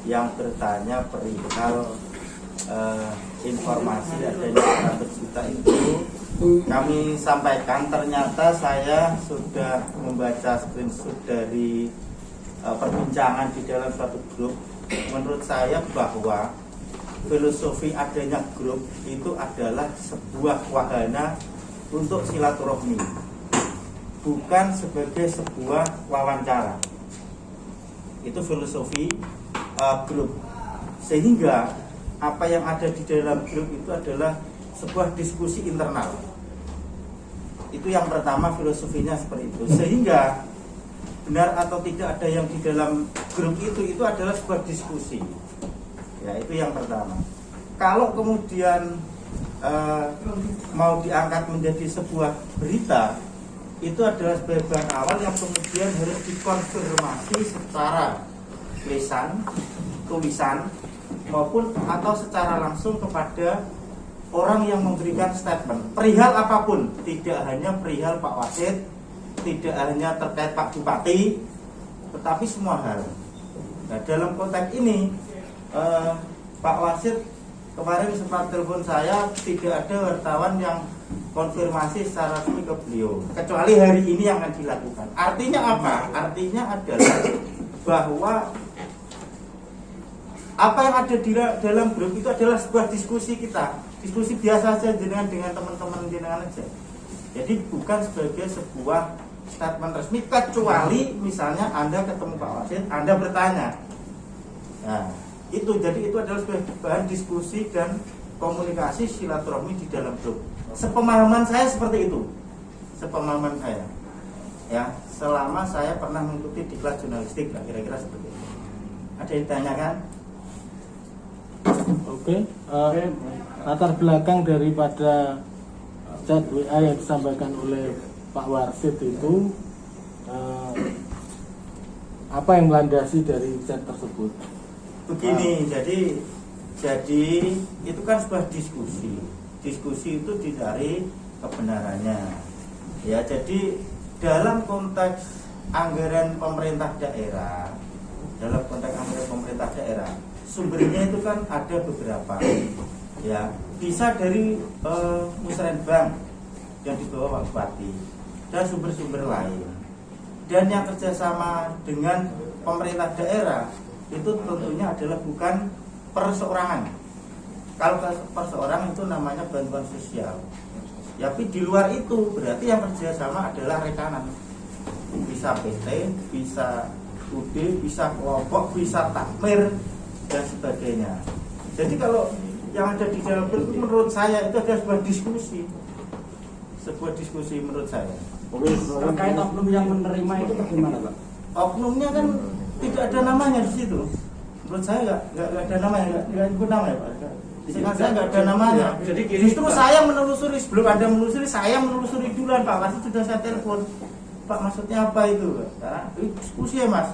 yang bertanya perihal informasi adanya 100 juta itu kami sampaikan. Ternyata saya sudah membaca screenshot dari perbincangan di dalam suatu grup. Menurut saya bahwa filosofi adanya grup itu adalah sebuah wahana untuk silaturahmi, bukan sebagai sebuah wawancara. Itu filosofi grup. Sehingga apa yang ada di dalam grup itu adalah sebuah diskusi internal. Itu yang pertama, filosofinya seperti itu. Sehingga benar atau tidak ada yang di dalam grup itu adalah sebuah diskusi. Ya, itu yang pertama. Kalau kemudian mau diangkat menjadi sebuah berita, itu adalah sebagai bahan awal yang kemudian harus dikonfirmasi secara lisan, tulisan, maupun atau secara langsung kepada orang yang memberikan statement perihal apapun, tidak hanya perihal Pak Wasid, tidak hanya terkait Pak Bupati, tetapi semua hal. Nah, dalam konteks ini Pak Wasid kemarin sempat telepon saya, tidak ada wartawan yang konfirmasi secara resmi ke beliau, kecuali hari ini yang akan dilakukan. Artinya apa? Artinya adalah bahwa apa yang ada di dalam grup itu adalah sebuah diskusi kita, diskusi biasa saja dengan teman-teman jenengan aja. Jadi bukan sebagai sebuah statement resmi, kecuali misalnya Anda ketemu Pak Wasid, Anda bertanya. Nah, itu jadi itu adalah sebuah bahan diskusi dan komunikasi silaturahmi di dalam grup. Sepemahaman saya seperti itu. Sepemahaman saya. Ya, selama saya pernah mengikuti di kelas jurnalistik lah, kira-kira seperti itu. Ada yang ditanyakan? Oke, latar belakang daripada chat WA yang disampaikan oleh Pak Wasid itu apa yang melandasi dari chat tersebut? Begini, jadi itu kan sebuah diskusi. Diskusi itu dicari kebenarannya. Ya, jadi dalam konteks anggaran pemerintah daerah, sumbernya itu kan ada beberapa, ya, bisa dari musrenbang yang dibawa Pak Bupati dan sumber-sumber lain, dan yang kerjasama dengan pemerintah daerah itu tentunya adalah bukan perseorangan. Kalau perseorangan itu namanya bantuan sosial, ya, tapi di luar itu berarti yang kerjasama adalah rekanan, bisa PT, bisa UD, bisa kelompok, bisa takmir dan sebagainya. Jadi kalau yang ada di dalam grup itu menurut saya itu adalah sebuah diskusi menurut saya. Terkait oknum yang menerima itu bagaimana, Pak? Oknumnya kan tidak ada namanya di situ. Menurut saya nggak ada namanya, nggak ikut nama ya Pak. Seingat saya nggak ada namanya. Jadi justru saya menelusuri, sebelum ada menelusuri, saya menelusuri duluan Pak Wasid, sudah saya telepon. Pak, maksudnya apa itu? Karena diskusi ya Mas,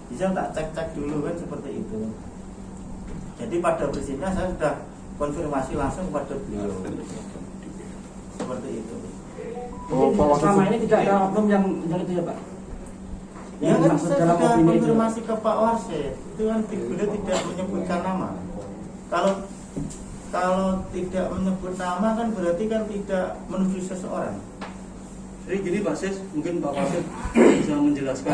bisa tak cek dulu kan, seperti itu. Jadi pada prinsipnya saya sudah konfirmasi langsung kepada beliau, seperti itu. Selama ini tidak ada oknum yang itu ya Pak? Ya kan saya sudah konfirmasi ke Pak Wasid, itu kan beliau tidak menyebutkan nama. Kalau tidak menyebut nama kan berarti kan tidak menuju seseorang. Jadi gini Pak Sis, mungkin Pak Wasid bisa menjelaskan.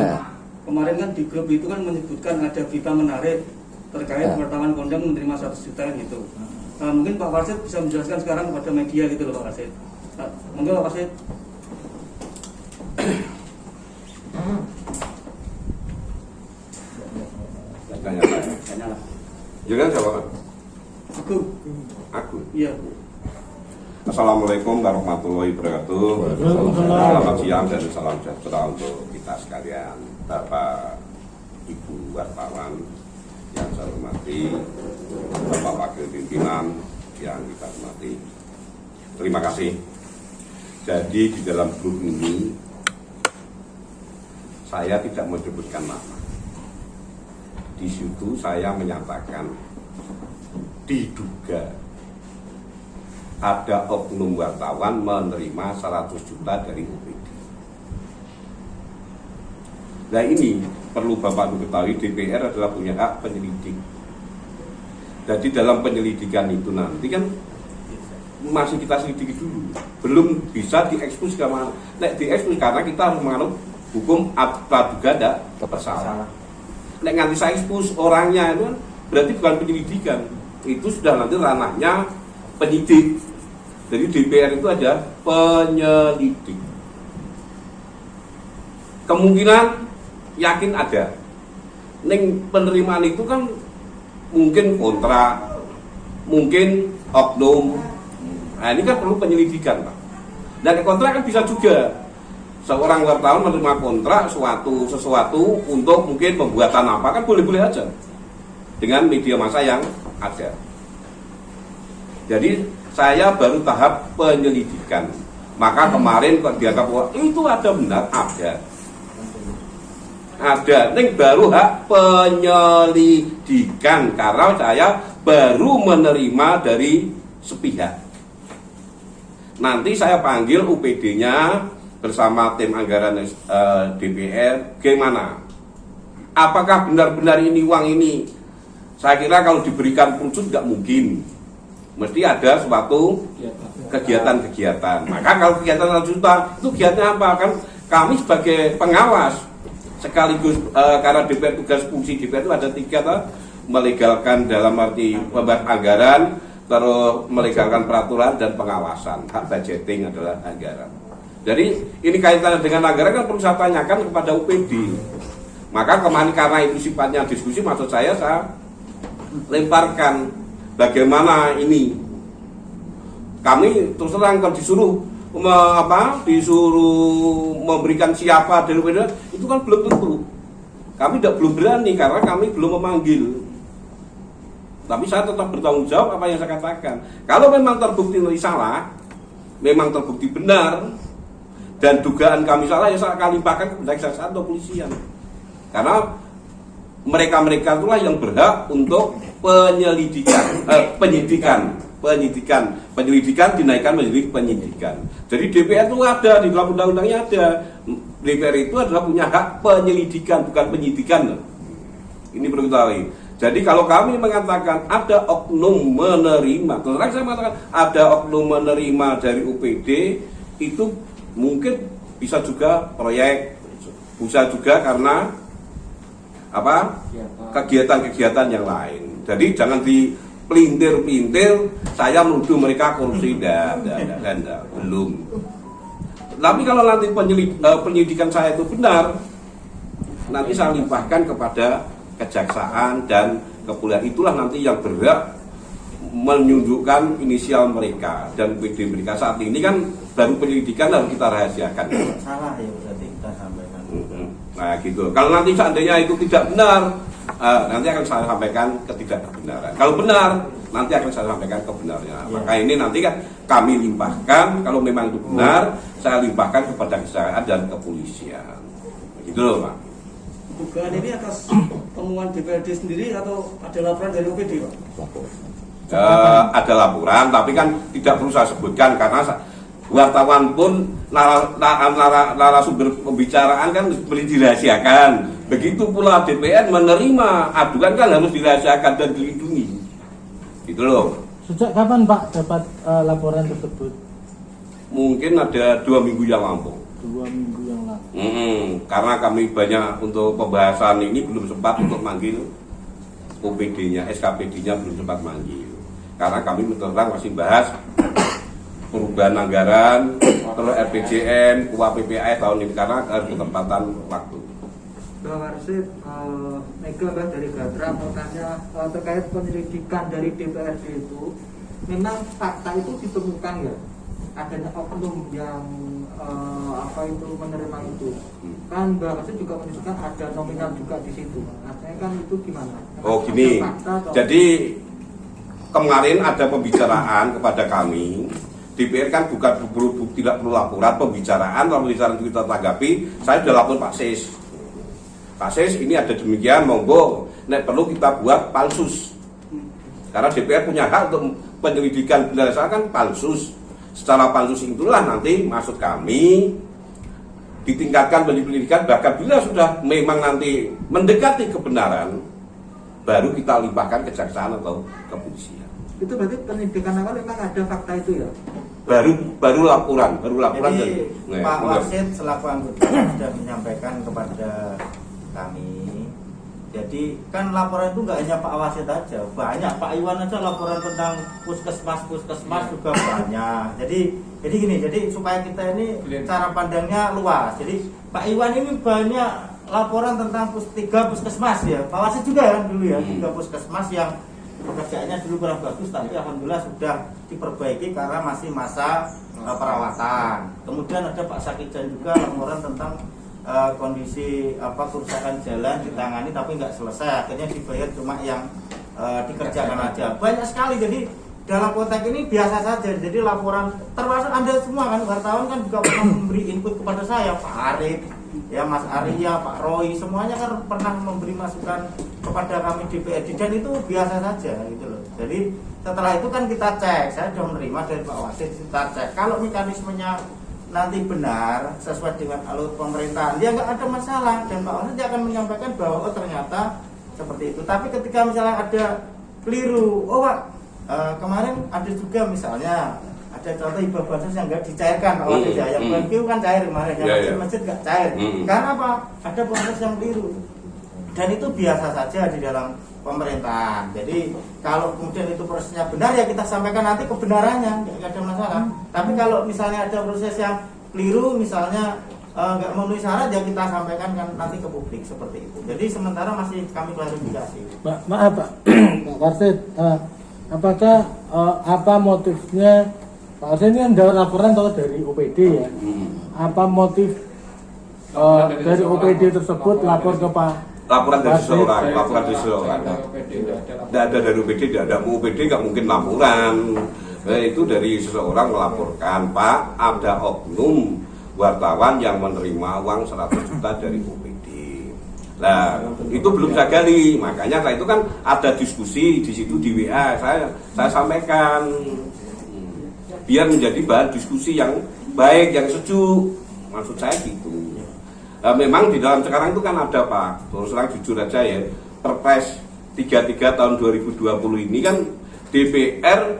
Kemarin kan di grup itu kan menyebutkan ada berita menarik terkait wartawan kondang menerima 100 juta gitu. Nah, mungkin Pak Wasid bisa menjelaskan sekarang kepada media gitu loh Pak Wasid. Nah, monggo Pak Wasid. Tanya. Jangan jawab. Aku. Iya. Assalamualaikum warahmatullahi wabarakatuh. Selamat siang dan salam sejahtera untuk kita sekalian, Bapak Ibu wartawan yang saya hormati, Bapak Wakil Pimpinan yang kita hormati. Terima kasih. Jadi di dalam grup ini saya tidak menyebutkan nama. Di situ saya menyatakan diduga ada oknum wartawan menerima 100 juta dari OPD. Nah ini perlu Bapak ketahui, DPR adalah punya hak penyelidik. Jadi dalam penyelidikan itu nanti kan masih kita selidiki dulu, belum bisa diekspos ke mana. Nek diekspos karena kita harus menganut hukum praduga tidak bersalah. Nek nganti saya ekspos orangnya itu kan berarti bukan penyelidikan, itu sudah nanti ranahnya penyidik. Jadi DPR itu ada penyelidik. Kemungkinan yakin ada. Neng penerimaan itu kan mungkin kontrak, mungkin oknum. Nah ini kan perlu penyelidikan, Pak. Dan kontrak kan bisa juga seorang wartawan menerima kontrak sesuatu untuk mungkin pembuatan apa, kan boleh-boleh aja dengan media massa yang ada. Jadi saya baru tahap penyelidikan. Maka kemarin kok dianggap bahwa itu ada benar, ada, ini baru hak penyelidikan karena saya baru menerima dari sepihak. Nanti saya panggil UPD-nya bersama tim anggaran DPR, gimana? Apakah benar-benar ini uang ini? Saya kira kalau diberikan pulsus nggak mungkin, mesti ada suatu kegiatan-kegiatan. Maka kalau kegiatan 100 juta itu kegiatannya apa? Kan kami sebagai pengawas sekaligus karena DPR tugas fungsi DPR itu ada 3, melegalkan dalam arti pembuat anggaran, terus melegalkan peraturan dan pengawasan. Hak budgeting adalah anggaran. Jadi ini kaitannya dengan anggaran kan perlu saya tanyakan kepada UPD. Maka kemarin karena itu sifatnya diskusi, maksud saya lemparkan bagaimana ini. Kami terus terang kalau disuruh disuruh memberikan siapa dari UPD itu kan belum tentu. Kami belum berani karena kami belum memanggil. Tapi saya tetap bertanggung jawab apa yang saya katakan. Kalau memang terbukti salah, memang terbukti benar, dan dugaan kami salah, ya saya akan limpahkan kepada kejaksaan atau polisian. Karena mereka-mereka itulah yang berhak untuk penyelidikan dinaikkan menjadi penyidikan. Jadi DPR itu ada di dalam undang-undangnya ada. DPR itu adalah punya hak penyelidikan, bukan penyidikan. Ini perlu diketahui. Jadi kalau kami mengatakan ada oknum menerima, terus terang saya mengatakan ada oknum menerima dari UPD, itu mungkin bisa juga proyek, bisa juga karena kegiatan-kegiatan yang lain. Jadi jangan dipelintir-pelintir saya menuduh mereka korupsi, belum. Tapi kalau nanti penyidikan saya itu benar, nanti saya limpahkan kepada kejaksaan dan kepolisian. Itulah nanti yang berhak menunjukkan inisial mereka dan PD mereka. Saat ini kan baru penyelidikan harus kita rahasiakan. Salah ya berarti kita sampaikan. Nah gitu. Kalau nanti seandainya itu tidak benar, nanti akan saya sampaikan ketidakbenaran. Kalau benar, nanti akan saya sampaikan kebenarannya. Maka ini nanti kan kami limpahkan. Kalau memang itu benar, saya limpahkan kepada kejaksaan dan kepolisian. Gitu loh, Pak. Dugaan ini atas temuan DPRD sendiri atau ada laporan dari UPD, Pak? Ada laporan, tapi kan tidak perlu saya sebutkan karena wartawan pun narasumber pembicaraan kan boleh dirahasiakan. Begitu pula DPR menerima aduan kan harus dirahasiakan dan dilindungi. Gitu loh. Sejak kapan Pak dapat laporan tersebut? Mungkin ada 2 minggu yang lampau. 2 minggu yang lalu. Karena kami banyak untuk pembahasan ini belum sempat untuk manggil OPD-nya, SKPD-nya belum sempat manggil. Karena kami terang masih bahas perubahan anggaran, terus RPJM, UAPPAS tahun ini karena harus ketempatan waktu. Bang Arsid, Mega dari Gatra mau tanya terkait penyelidikan dari DPRD itu, memang fakta itu ditemukan ya? Adanya oknum yang menerima itu kan Mbak Arsid juga menunjukkan ada nominal juga di situ. Artinya kan itu gimana? Oh gini, jadi kemarin ada pembicaraan kepada kami. DPR kan tidak perlu laporan, pembicaraan itu kita tanggapi. Saya sudah lapor Pak Sis. Pak Sis ini ada demikian, monggo. Nek perlu kita buat pansus. Karena DPR punya hak untuk penyelidikan berdasarkan pansus. Secara pansus itulah nanti maksud kami ditingkatkan penyelidikan, bahkan bila sudah memang nanti mendekati kebenaran, baru kita limpahkan kejaksaan atau kepolisian. Itu berarti penyidikan awal memang ada fakta itu ya? Baru laporan Jadi dan Pak Wasid selaku anggota sudah menyampaikan kepada kami. Jadi kan laporan itu nggak hanya Pak Wasid aja, banyak Pak Iwan aja laporan tentang puskesmas juga banyak. Jadi gini, jadi supaya kita ini cara pandangnya luas. Jadi Pak Iwan ini banyak laporan tentang 3 puskesmas ya. Pak Wasid juga kan dulu ya, 3 puskesmas yang pekerjaannya dulu kurang bagus, tapi alhamdulillah sudah diperbaiki karena masih masa perawatan. Kemudian ada Pak Sakijan juga laporan tentang kondisi kerusakan jalan ditangani tapi nggak selesai, akhirnya dibayar cuma yang dikerjakan aja. Banyak sekali, jadi dalam konteks ini biasa saja. Jadi laporan termasuk Anda semua kan, wartawan kan juga pernah memberi input kepada saya, Pak Arif, ya Mas Arya, Pak Roy, semuanya kan pernah memberi masukan kepada kami DPRD, dan itu biasa saja gitu loh. Jadi setelah itu kan kita cek, saya sudah menerima dari Pak Wasid, kita cek kalau mekanismenya nanti benar sesuai dengan alur pemerintahan, dia nggak ada masalah, dan Pak Wasid akan menyampaikan bahwa oh ternyata seperti itu. Tapi ketika misalnya ada keliru, oh Pak, kemarin ada juga misalnya ada contoh hibah bansos yang nggak dicairkan, Pak Wasid ya, yang BQ kan cair kemarin, yang masjid nggak cair, karena apa? Ada proses yang keliru, dan itu biasa saja di dalam pemerintahan. Jadi kalau kemudian itu prosesnya benar ya kita sampaikan nanti kebenarannya, nggak ada masalah. Tapi kalau misalnya ada proses yang keliru, misalnya nggak memenuhi syarat, ya kita sampaikan kan nanti ke publik seperti itu. Jadi sementara masih kami klarifikasi. Maaf Pak Wasid, apakah apa motifnya Pak Wasid ini ada laporan atau dari OPD ya? Apa motif dari OPD tersebut lapor ke Pak? Laporan dari seseorang. Tidak ada dari OPD, tidak ada. OPD nggak mungkin laporan. Itu dari seseorang melaporkan, Pak, ada oknum wartawan yang menerima uang 100 juta dari OPD. Nah, itu belum saya gali. Makanya saya itu kan ada diskusi di situ di WA. Saya sampaikan biar menjadi bahan diskusi yang baik, yang sejuk. Maksud saya gitu. Memang di dalam sekarang itu kan ada Pak, terus terang jujur aja ya, Perpres 33 tahun 2020 ini kan DPR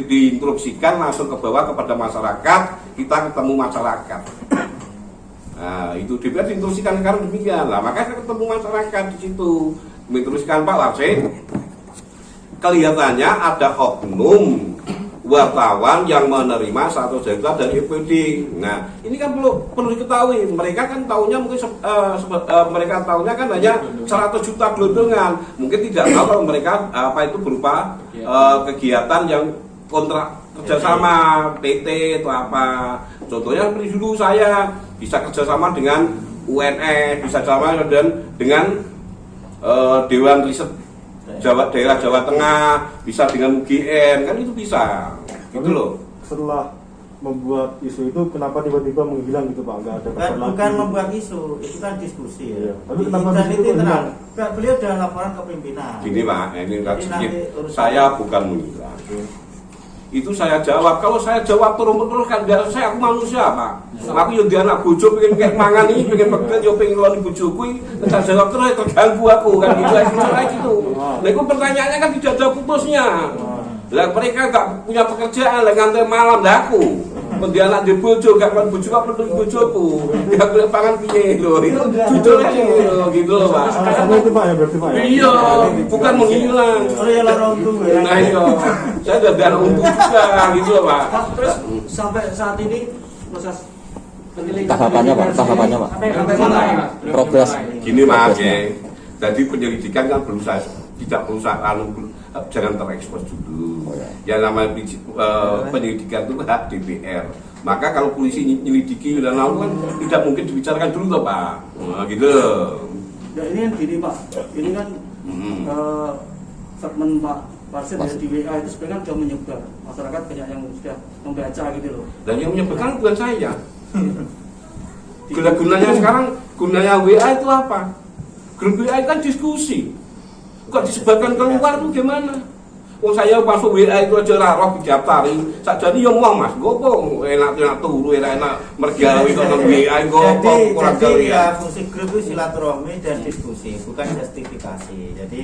diinstruksikan langsung ke bawah kepada masyarakat, kita ketemu masyarakat. Nah itu DPR diinstruksikan sekarang demikian lah, makanya ketemu masyarakat di situ, menginstruksikan Pak Wasid. Kelihatannya ada oknum wartawan yang menerima 100 juta dari OPD. Nah, ini kan perlu diketahui. Mereka kan tahunya mungkin mereka tahunya kan hanya 100 juta gelondongan. Mungkin tidak tahu kalau mereka apa itu berupa kegiatan yang kontrak kerjasama PT atau apa. Contohnya seperti dulu saya bisa kerjasama dengan UNS, bisa sama dengan Dewan Riset daerah Jawa Tengah, bisa dengan UGM, kan itu bisa, gitu loh. Setelah membuat isu itu, kenapa tiba-tiba menghilang gitu Pak? Nggak ada kabar lagi. Bukan membuat isu, itu kan diskusi ya. Tapi kenapa dan di situ itu tenang. hilang? Beliau sudah laporan ke pimpinan. Gini Pak, ini Jadi sedikit, urus saya bukan menghilang. Itu saya jawab, kalau saya jawab terus kan biar saya, aku manusia Pak. Aku yang dia anak bojo pengen kayak mangan ini, pengen pekerjaan, yo pengen loni bojoku, saya jawab terus terganggu aku kan gitu aja gitu. Nah itu pertanyaannya kan tidak ada putusnya. Lah mereka nggak punya pekerjaan, lah ngantai malam dah aku. Dia anak di bojo, gak kan bojo apa perlu bojoku, gak boleh pangan piye loh. Itu jujur aja gitu loh Pak. Alasannya itu Pak ya berarti Pak ya? Iya, bukan menghilang. Oh ya lorong tuh ya. Nah iya, saya udah ada untung juga gitu loh Pak. Pak, terus sampai saat ini proses penyelidikan Tahapannya Pak, tahapannya Pak. sampai mana ya? Progres. Gini Mas ya, jadi penyelidikan kan belum saya tidak perlu jangan terekspos dulu. Yang namanya penyelidikan itu hak DPR. Maka kalau polisi menyelidiki dan lalu kan tidak mungkin dibicarakan dulu toh Pak. Nah, gitu. Ya ini kan gini Pak, ini kan statement Pak Wasid di WA itu sebenarnya sudah menyebar, masyarakat banyak yang sudah membaca gitu loh. Dan yang menyebarkan bukan saya. Gunanya sekarang, gunanya WA itu apa? Grup WA itu kan diskusi. Kok disebarkan keluar itu gimana? Wong saya masuk WA itu aja ora roh didaftari. Sakjane yo mau Mas, nggo apa enak-enak turu, enak mergawe kok nang WA nggo apa kurang gawe. Jadi ya fungsi grup itu silaturahmi dan diskusi, bukan justifikasi. Jadi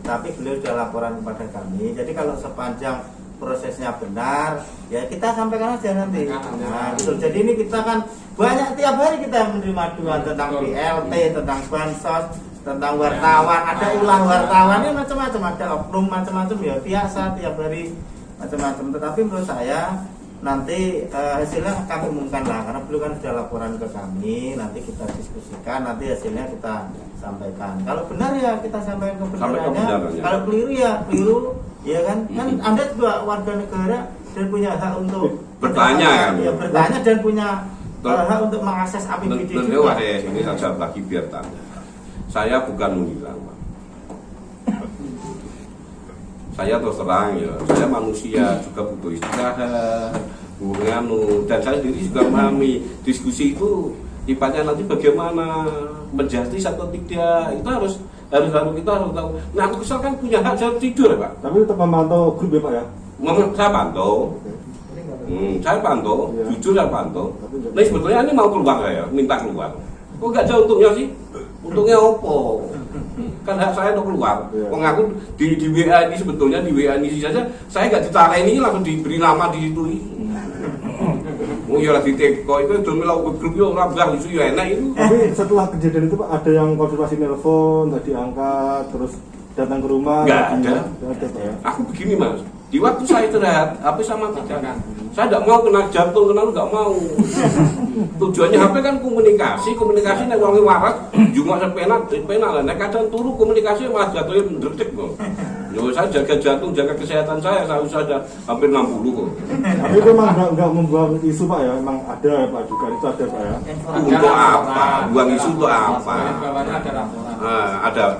tapi beliau sudah laporan kepada kami. Jadi kalau sepanjang prosesnya benar, ya kita sampaikan aja nanti. Nah, betul. Jadi ini kita kan banyak tiap hari kita menerima aduan tentang BLT, tentang bansos, tentang wartawan, ada ulah wartawan, ini macam-macam, ada oknum macam-macam ya biasa tiap hari macam-macam. Tetapi menurut saya nanti hasilnya kami umumkan lah, karena beliau kan sudah laporan ke kami, nanti kita diskusikan, nanti hasilnya kita sampaikan. Kalau benar ya kita sampaikan kebenarannya, kalau keliru ya keliru. Ya kan, kan Anda juga warga negara dan punya hak untuk bertanya kan? Ya, bertanya dan punya hak untuk mengakses APBD juga. Ini saja bagi biar tanya. Saya bukan menghilang, Pak. Saya terus terang ya, saya manusia juga butuh istirahat, dan saya sendiri juga memahami diskusi itu sifatnya nanti bagaimana menjustis atau tidak, itu harus kita harus tahu. Nah aku kesal kan punya hak saya tidur Pak. Tapi tetap memantau grup ya Pak ya? Saya pantau. Saya pantau, ya. Jujur saya pantau. Nah sebetulnya ini mau keluar saya, minta keluar. Kok nggak ada untungnya sih? Untungnya opo? Kan hak saya untuk keluar. Ya. Mengaku di WA ini sebetulnya di WA ini saja saya nggak ditarik ini langsung diberi nama di situ. Oh ya di teko itu udah melakukan grup yo rabah isu ya enak itu. Tapi setelah kejadian itu Pak ada yang konfirmasi telepon, tadi angkat, terus datang ke rumah. Nggak ada. Pak ya. Aku begini Mas, di waktu saya istirahat HP sama tidak. Saya tidak mau kena jantung, nggak mau. Tujuannya HP kan komunikasi nek wong waras, cuma sepena lah. Nek kadang turu komunikasi malah jatuhnya mendretik kok. Yo saya jaga jantung, jaga kesehatan saya sudah hampir 60 kok. Tapi itu memang nggak membuang isu Pak ya, memang ada ya Pak juga itu ada Pak ya. Untuk apa? Buang isu untuk apa?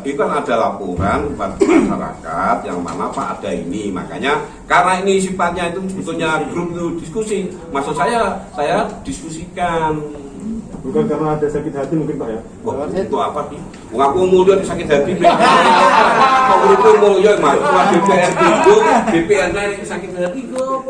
Itu kan ada laporan masyarakat yang mana Pak ada ini, makanya karena ini sifatnya itu sebetulnya grup itu diskusi. Maksud saya diskusikan. Bukan karena ada sakit hati mungkin Pak ya? Wah, itu apa sih? Aku mulia sakit hati. Mau itu mulia, mas. DPR itu, DPR sakit hati kok.